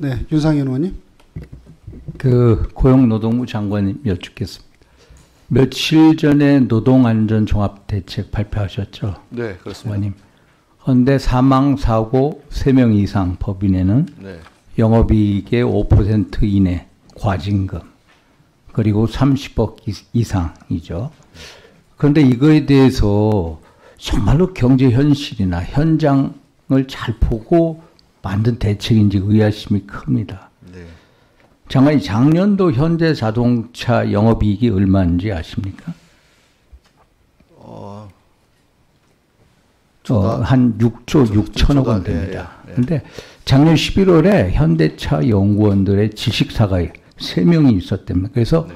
네, 윤상현 의원님. 고용노동부 장관님 여쭙겠습니다. 며칠 전에 노동안전종합대책 발표하셨죠? 네, 그렇습니다. 장관님. 그런데 사망사고 3명 이상 법인에는 네. 영업이익의 5% 이내 과징금 그리고 30억 이상이죠. 그런데 이거에 대해서 정말로 경제 현실이나 현장을 잘 보고 만든 대책인지 의아심이 큽니다. 네. 장관님, 작년도 현대자동차 영업이익이 얼마인지 아십니까? 한 6조 6천억 원 됩니다. 그런데 작년 11월에 현대차 연구원들의 지식사가 3명이 있었답니다. 그래서 네.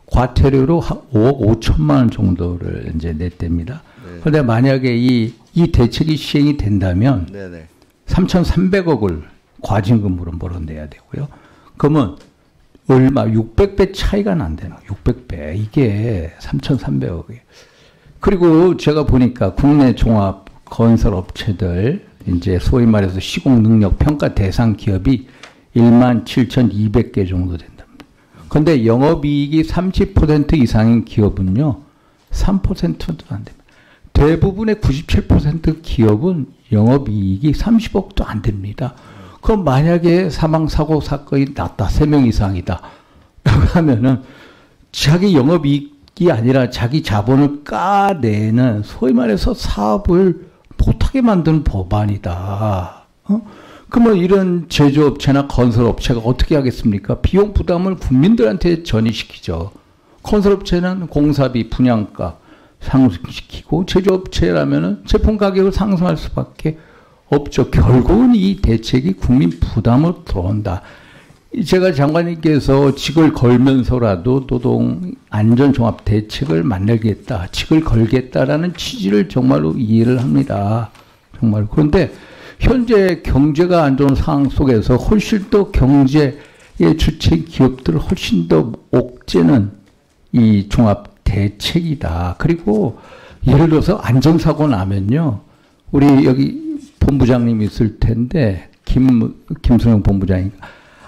과태료로 5억 5천만 원 정도를 이제 냈답니다. 네. 그런데 만약에 이 대책이 시행이 된다면 네, 네. 3,300억을 과징금으로 물어내야 되고요. 그러면 얼마 600배 차이가 난대요. 600배. 이게 3,300억이에요. 그리고 제가 보니까 국내 종합 건설 업체들 이제 소위 말해서 시공 능력 평가 대상 기업이 17,200개 정도 된답니다. 그런데 영업이익이 30% 이상인 기업은요, 3%도 안 됩니다. 대부분의 97% 기업은 영업이익이 30억도 안 됩니다. 그럼 만약에 사망사고 사건이 났다, 3명 이상이다. 하면은 자기 영업이익이 아니라 자기 자본을 까내는 소위 말해서 사업을 못하게 만드는 법안이다. 그러면 이런 제조업체나 건설업체가 어떻게 하겠습니까? 비용 부담을 국민들한테 전이시키죠. 건설업체는 공사비, 분양가 상승시키고 제조업체라면은 제품 가격을 상승할 수밖에 없죠. 결국은 이 대책이 국민 부담으로 들어온다. 제가 장관님께서 직을 걸면서라도 노동안전종합 대책을 만들겠다, 직을 걸겠다라는 취지를 정말로 이해를 합니다. 정말. 그런데 현재 경제가 안 좋은 상황 속에서 훨씬 더 경제의 주체 기업들을 훨씬 더 옥죄는 이 종합 대책이다. 그리고 예를 들어서 안전사고 나면요, 우리 여기 본부장님이 있을 텐데 김순영 본부장인가.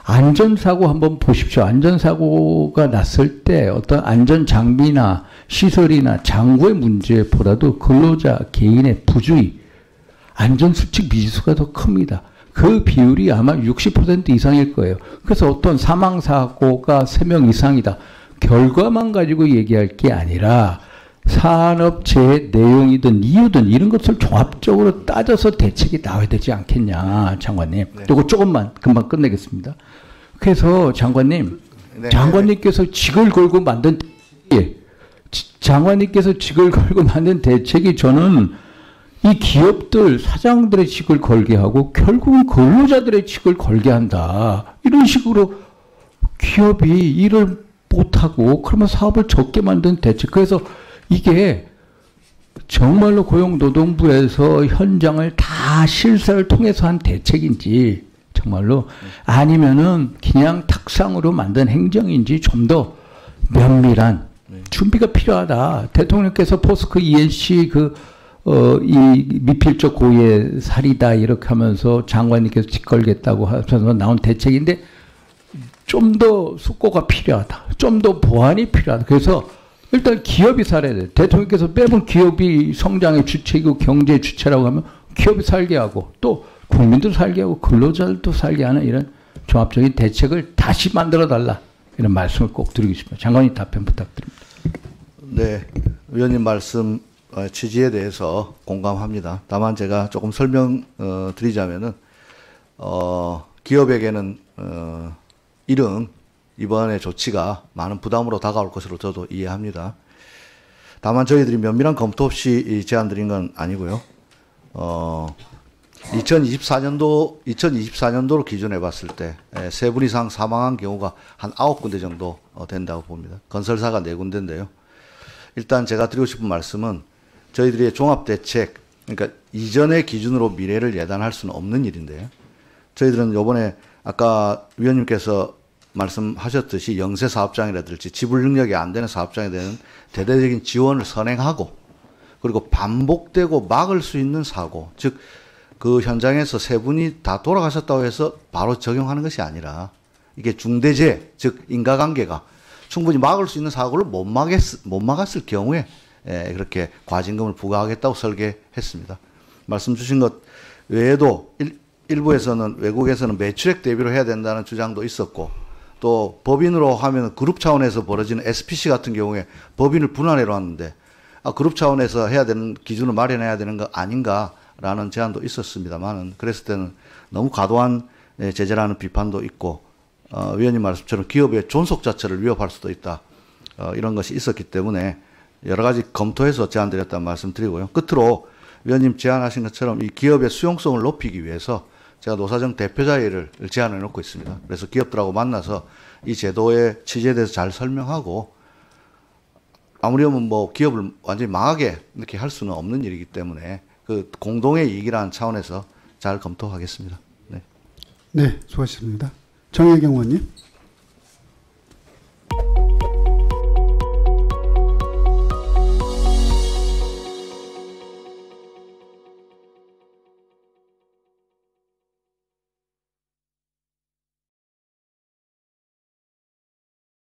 안전사고 한번 보십시오. 안전사고가 났을 때 어떤 안전장비나 시설이나 장구의 문제보다도 근로자 개인의 부주의, 안전수칙 미지수가 더 큽니다. 그 비율이 아마 60% 이상일 거예요. 그래서 어떤 사망사고가 3명 이상이다. 결과만 가지고 얘기할 게 아니라 산업재해 내용이든 이유든 이런 것을 종합적으로 따져서 대책이 나와야 되지 않겠냐, 장관님. 네. 이거 조금만 금방 끝내겠습니다. 그래서 장관님, 네. 장관님께서 직을 걸고 만든 장관님께서 직을 걸고 만든 대책이 저는 이 기업들 사장들의 직을 걸게 하고 결국은 근로자들의 직을 걸게 한다. 이런 식으로 기업이 일을 못하고 그러면 사업을 적게 만든 대책. 그래서 이게 정말로 고용노동부에서 현장을 다 실사를 통해서 한 대책인지 정말로 아니면은 그냥 탁상으로 만든 행정인지 좀 더 면밀한 준비가 필요하다. 대통령께서 포스코 ENC 이 미필적 고의 사리다 이렇게 하면서 장관님께서 직걸겠다고 하면서 나온 대책인데 좀 더 숙고가 필요하다. 좀 더 보완이 필요하다. 그래서 일단 기업이 살아야 돼. 대통령께서 빼본 기업이 성장의 주체이고 경제의 주체라고 하면 기업이 살게 하고 또 국민도 살게 하고 근로자들도 살게 하는 이런 종합적인 대책을 다시 만들어달라. 이런 말씀을 꼭 드리고 싶습니다. 장관님 답변 부탁드립니다. 네, 위원님 말씀 취지에 대해서 공감합니다. 다만 제가 조금 드리자면은 기업에게는 이번의 조치가 많은 부담으로 다가올 것으로 저도 이해합니다. 다만 저희들이 면밀한 검토 없이 제안드린 건 아니고요. 2024년도로 기준해 봤을 때 3분 이상 사망한 경우가 한 9군데 정도 된다고 봅니다. 건설사가 4군데인데요. 일단 제가 드리고 싶은 말씀은 저희들의 종합대책, 그러니까 이전의 기준으로 미래를 예단할 수는 없는 일인데요. 저희들은 요번에 아까 위원님께서 말씀하셨듯이 영세 사업장이라든지 지불 능력이 안 되는 사업장에 대한 대대적인 지원을 선행하고 그리고 반복되고 막을 수 있는 사고, 즉 그 현장에서 세 분이 다 돌아가셨다고 해서 바로 적용하는 것이 아니라 이게 중대재해, 즉 인과관계가 충분히 막을 수 있는 사고를 못 막았을 경우에 그렇게 과징금을 부과하겠다고 설계했습니다. 말씀 주신 것 외에도 일부에서는 외국에서는 매출액 대비로 해야 된다는 주장도 있었고 또 법인으로 하면 그룹 차원에서 벌어지는 SPC 같은 경우에 법인을 분할해 놨는데 그룹 차원에서 해야 되는 기준을 마련해야 되는 거 아닌가라는 제안도 있었습니다만은 그랬을 때는 너무 과도한 제재라는 비판도 있고 위원님 말씀처럼 기업의 존속 자체를 위협할 수도 있다. 이런 것이 있었기 때문에 여러 가지 검토해서 제안드렸다는 말씀 드리고요. 끝으로 위원님 제안하신 것처럼 이 기업의 수용성을 높이기 위해서 제가 노사정 대표자회의를 제안해 놓고 있습니다. 그래서 기업들하고 만나서 이 제도의 취지에 대해서 잘 설명하고 아무리면 뭐 기업을 완전히 망하게 이렇게 할 수는 없는 일이기 때문에 그 공동의 이익이라는 차원에서 잘 검토하겠습니다. 네. 네, 수고하셨습니다. 정혜경 의원님.